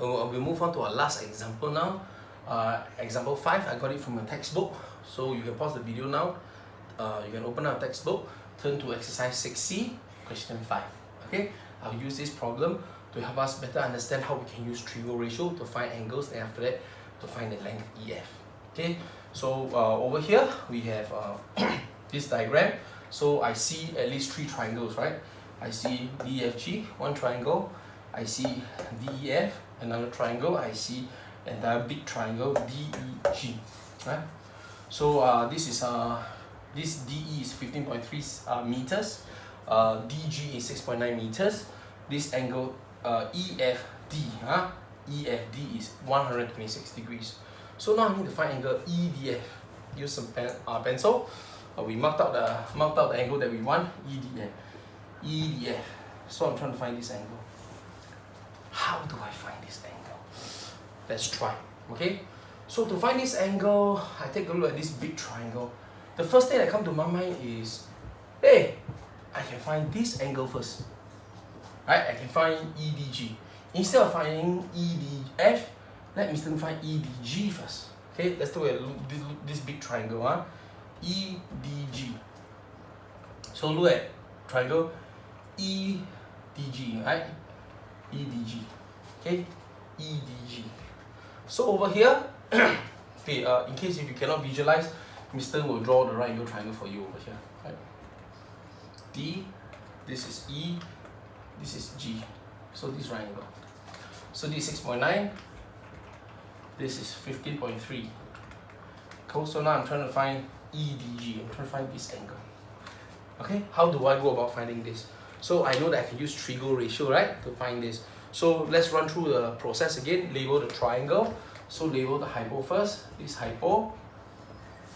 we'll move on to our last example now. Example 5, I got it from a textbook. So you can pause the video now. You can open up a textbook, turn to exercise 6C, question 5. Okay, I'll use this problem to help us better understand how we can use Trigo ratio to find angles, and after that to find the length EF. Okay, so over here we have this diagram. So I see at least 3 triangles, right? I see DEFG, one triangle. I see DEF, another triangle. I see entire big triangle DEG, right? So this DE is 15.3 meters, DG is 6.9 meters. This angle EFD, EFD is 126 degrees. So now I need to find angle EDF. Use some pencil. We marked out the angle that we want, EDF. So I'm trying to find this angle. How do I find this angle? Let's try. Okay. So to find this angle, I take a look at this big triangle. The first thing that comes to my mind is, hey, I can find this angle first. Right? I can find EDG. Instead of finding EDF, let me still find EDG first. Okay, let's look at this big triangle. EDG. So look at triangle EDG, right? EDG. Okay, EDG. So over here, okay, in case if you cannot visualize, Mr. will draw the right angle triangle for you over here. Right? D, this is E, this is G. So this right angle. So this is 6.9, this is 15.3. Cool. So now I'm trying to find EDG. I'm trying to find this angle. Okay, how do I go about finding this? So I know that I can use Trigo ratio, right, to find this. So let's run through the process again. Label the triangle. So label the hypo first. This hypo.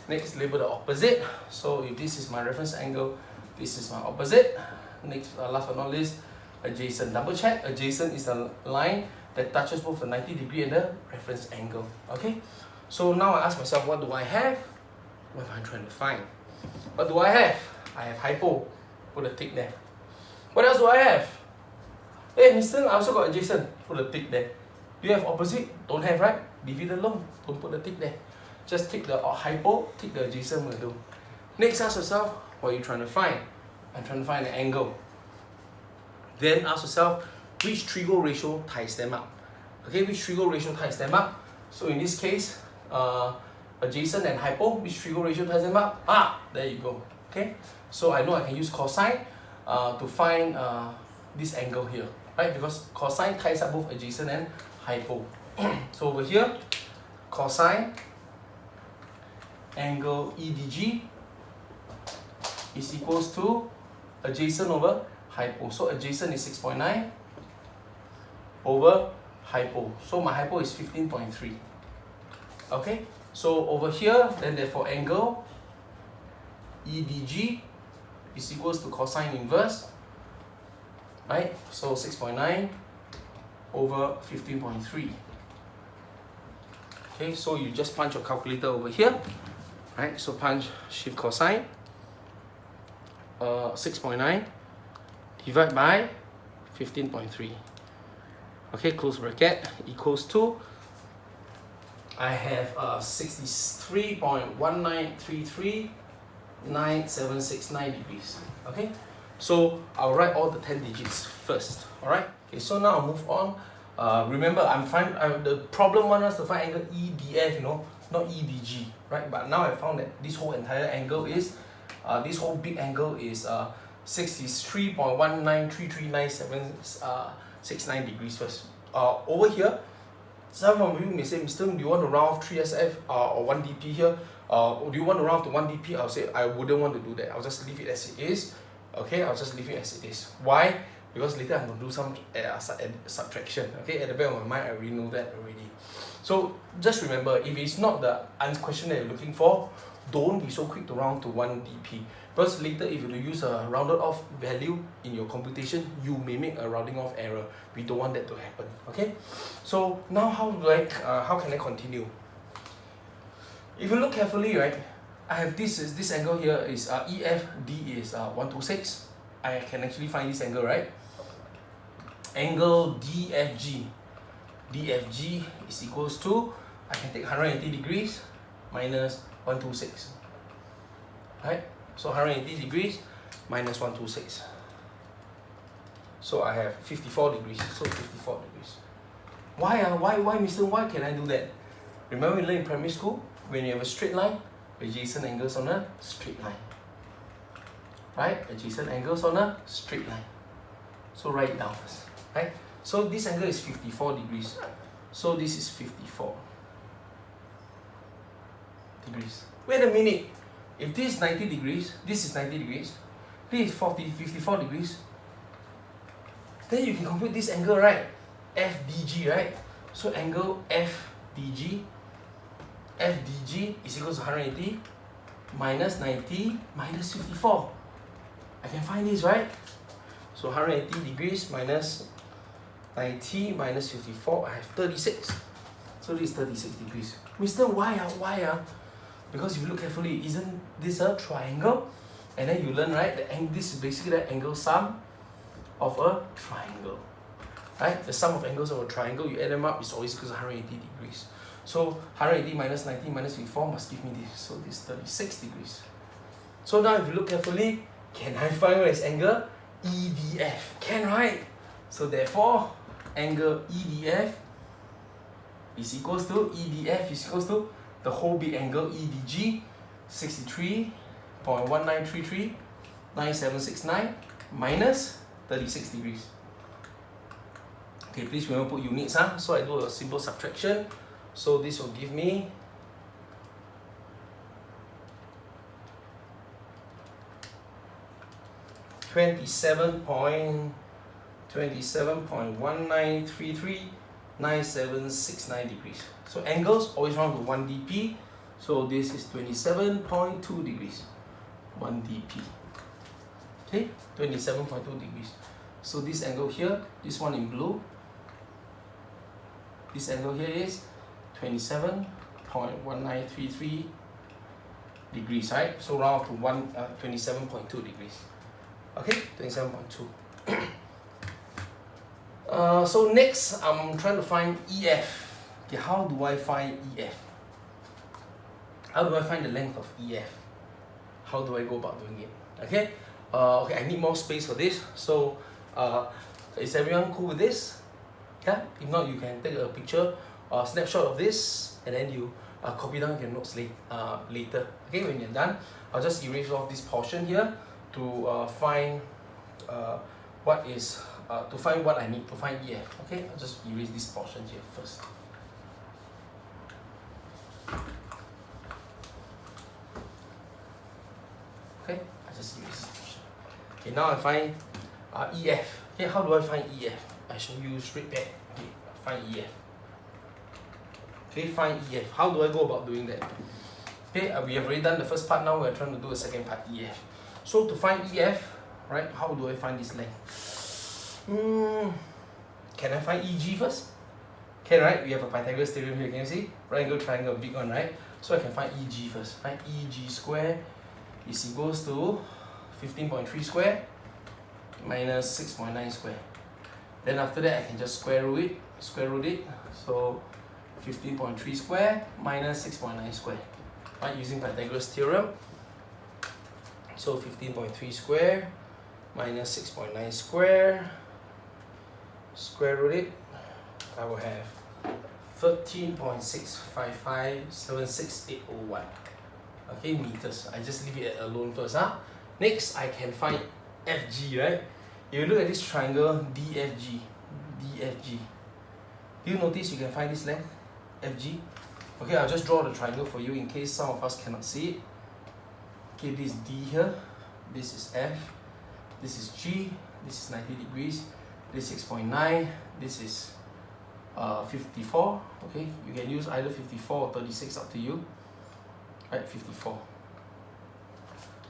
Next, label the opposite. So if this is my reference angle, this is my opposite. Next, last but not least, adjacent. Double check. Adjacent is the line that touches both the 90 degree and the reference angle. Okay. So now I ask myself, what do I have? What am I trying to find? What do I have? I have hypo. Put a tick there. What else do I have? Hey, mister, I also got adjacent. Put a tick there. You have opposite? Don't have, right? Leave it alone. Don't put the tick there. Just tick the hypo, tick the adjacent will do. Next, ask yourself, what are you trying to find? I'm trying to find an angle. Then ask yourself, which Trigo ratio ties them up? Okay, which Trigo ratio ties them up? So in this case, adjacent and hypo, which Trigo ratio ties them up? There you go. Okay, so I know I can use cosine to find this angle here, right? Because cosine ties up both adjacent and hypo. So over here, cosine angle EDG is equals to adjacent over hypo. So adjacent is 6.9 over hypo. So my hypo is 15.3. Okay, so over here, then therefore angle EDG is equals to cosine inverse, right? So 6.9 over 15.3. Okay, so you just punch your calculator over here, right? So punch shift cosine 6.9 divide by 15.3. Okay, close bracket, equals to, I have 63.19339769 degrees. Okay, so I'll write all the 10 digits first. All right. Okay, so now I'll move on. Remember, the problem wants us to find angle EDF, not EDG, right? But now I found that this whole entire angle is, this whole big angle is 63.19339769 degrees first. Over here, some of you may say, Mr. do you want to round off 3SF or 1 dp here? Or do you want to round off to 1 dp? I'll say I wouldn't want to do that. I'll just leave it as it is. Okay, I'll just leave it as it is. Why? Because later I'm going to do some subtraction. Okay, at the back of my mind, I already know that already. So just remember, if it's not the question that you're looking for, don't be so quick to round to 1 dp. Because later, if you use a rounded off value in your computation, you may make a rounding off error. We don't want that to happen. Okay. So now how can I continue? If you look carefully, right, I have this angle here is EFD is 126. I can actually find this angle, right? Angle DFG DFG is equals to, I can take 180 degrees minus 126. Right? So 180 degrees minus 126. So I have 54 degrees. So 54 degrees. Why, Mr. Why can I do that? Remember we learned in primary school, when you have a straight line, adjacent angles on a straight line. Right? Adjacent angles on a straight line. So write it down first. Right? So this angle is 54 degrees. So this is 54 degrees. Wait a minute. If this is 90 degrees, this is 90 degrees, this is 54 degrees, then you can compute this angle, right? FDG, right? So angle FDG is equal to 180 minus 90 minus 54. I can find this, right? So 180 degrees minus 90 minus 54, I have 36. So this is 36 degrees. Mr. Why? Because if you look carefully, isn't this a triangle? And then you learn, right, this is basically the angle sum of a triangle. Right? The sum of angles of a triangle, you add them up, it's always equal to 180 degrees. So 180 minus 90 minus 54 must give me this. So this is 36 degrees. So now if you look carefully, can I find where is angle EDF? Can, right? So therefore, angle EDF is equals to the whole big angle EDG, 63.19339769 minus 36 degrees. Okay, please remember put units, huh? So I do a simple subtraction. So this will give me 27.19339769 degrees. So angles always round to 1 dp. So this is 27.2 degrees. 1 dp. Okay, 27.2 degrees. So this angle here, this one in blue, this angle here is 27.1933 degrees, right? So round up to 27.2 degrees. Okay, 27.2. So next, I'm trying to find EF. Okay, how do I find EF? How do I find the length of EF? How do I go about doing it? Okay, okay, I need more space for this. So, is everyone cool with this? Yeah. If not, you can take a picture or snapshot of this, and then you copy down your notes later. Okay, when you're done, I'll just erase off this portion here to find what I need to find EF. Okay, I'll just erase this portion here first. Okay, I just erase this portion. Okay, now I find EF. Okay, how do I find EF? I shall use straight pad. Okay, find EF. Okay, find EF. How do I go about doing that? Okay, we have already done the first part. Now we're trying to do the second part, EF. So to find EF, right? How do I find this length? Can I find EG first? Can, right? We have a Pythagoras theorem here. Can you see? Right angle triangle, big one, right? So I can find EG first. Right? EG square is equals to 15.3 square minus 6.9 square. Then after that, I can just square root it. So 15.3 square minus 6.9 square. Right? Using Pythagoras theorem. So 15.3 square minus 6.9 square. Square root it. I will have 13.65576.801. Okay, meters. I just leave it alone first. Next, I can find FG, right? If you look at this triangle DFG, do you notice you can find this length, FG? Okay, I'll just draw the triangle for you in case some of us cannot see it. Okay, this is D here, this is F, this is G, this is 90 degrees, this is 6.9, this is 54. Okay, you can use either 54 or 36, up to you. Right, 54.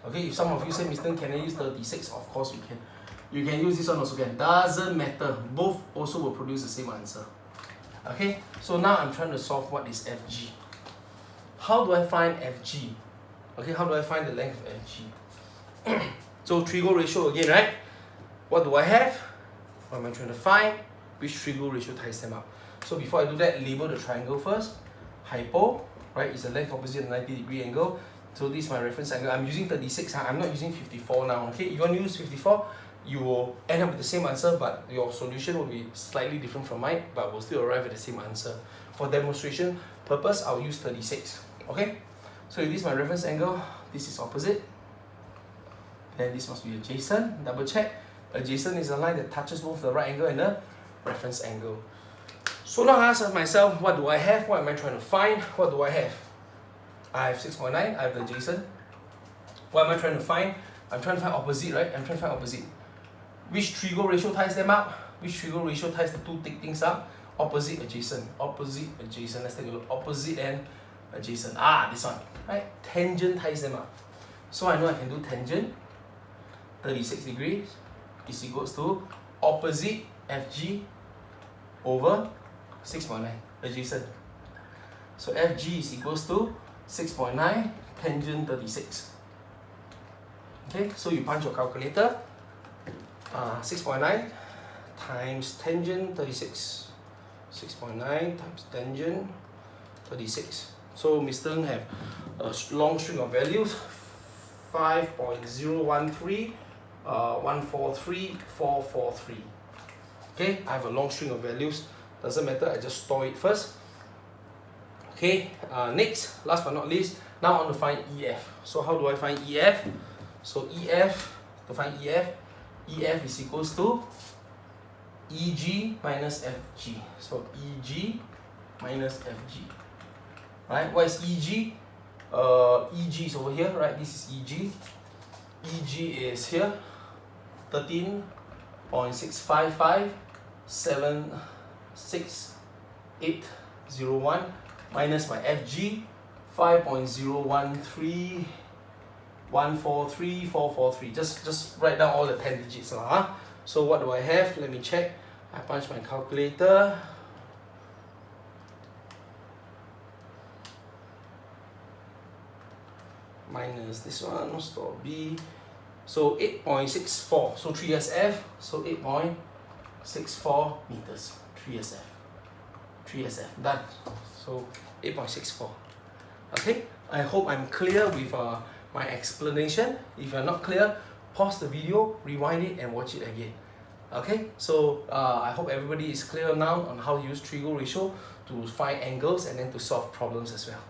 Okay, if some of you say, Mr. can I use 36? Of course you can. You can use this one also can. Doesn't matter. Both also will produce the same answer. Okay, so now I'm trying to solve what is FG. How do I find FG? Okay, how do I find the length of FG? So Trigo ratio again, right? What do I have? What am I trying to find? Which Trigo ratio ties them up? So before I do that, label the triangle first. Hypo, right, is the length opposite the 90-degree angle. So this is my reference angle. I'm using 36, I'm not using 54 now. Okay, if you want to use 54, you will end up with the same answer, but your solution will be slightly different from mine, but will still arrive at the same answer. For demonstration purpose, I'll use 36. Okay, so if this is my reference angle, this is opposite, then this must be adjacent. Double check. Adjacent is a line that touches both the right angle and the reference angle. So now I ask myself, what do I have? What am I trying to find? What do I have? I have 6.9, I have the adjacent. What am I trying to find? I'm trying to find opposite, right? I'm trying to find opposite. Which Trigo ratio ties them up? Which Trigo ratio ties the two thick things up? Opposite, adjacent. Opposite, adjacent. Let's take a look. Opposite and adjacent. Ah, this one. Right? Tangent ties them up. So I know I can do tangent. 36 degrees is equals to opposite FG over 6.9, adjacent. So FG is equals to 6.9 tangent 36. Okay, so you punch your calculator. 6.9 times tangent 36. 6.9 times tangent 36. So Mr. Ng have a long string of values. 5.013, 143, 443. Okay, I have a long string of values. Doesn't matter, I just store it first. Okay, next, last but not least, now I want to find EF. So how do I find EF? So EF, to find EF is equals to EG minus FG. So EG minus FG. Right, what is EG? EG is over here, right? This is EG. EG is here, 13.655 76801 minus my FG 5.013 143 443. Just write down all the 10 digits now, huh? So what do I have? Let me check. I punch my calculator. Minus this one, store B. So 8.64. So 3SF. So 8.64 meters. 3SF. 3SF. Done. So 8.64. Okay. I hope I'm clear with my explanation. If you're not clear, pause the video, rewind it, and watch it again. Okay. So I hope everybody is clear now on how to use Trigo ratio to find angles and then to solve problems as well.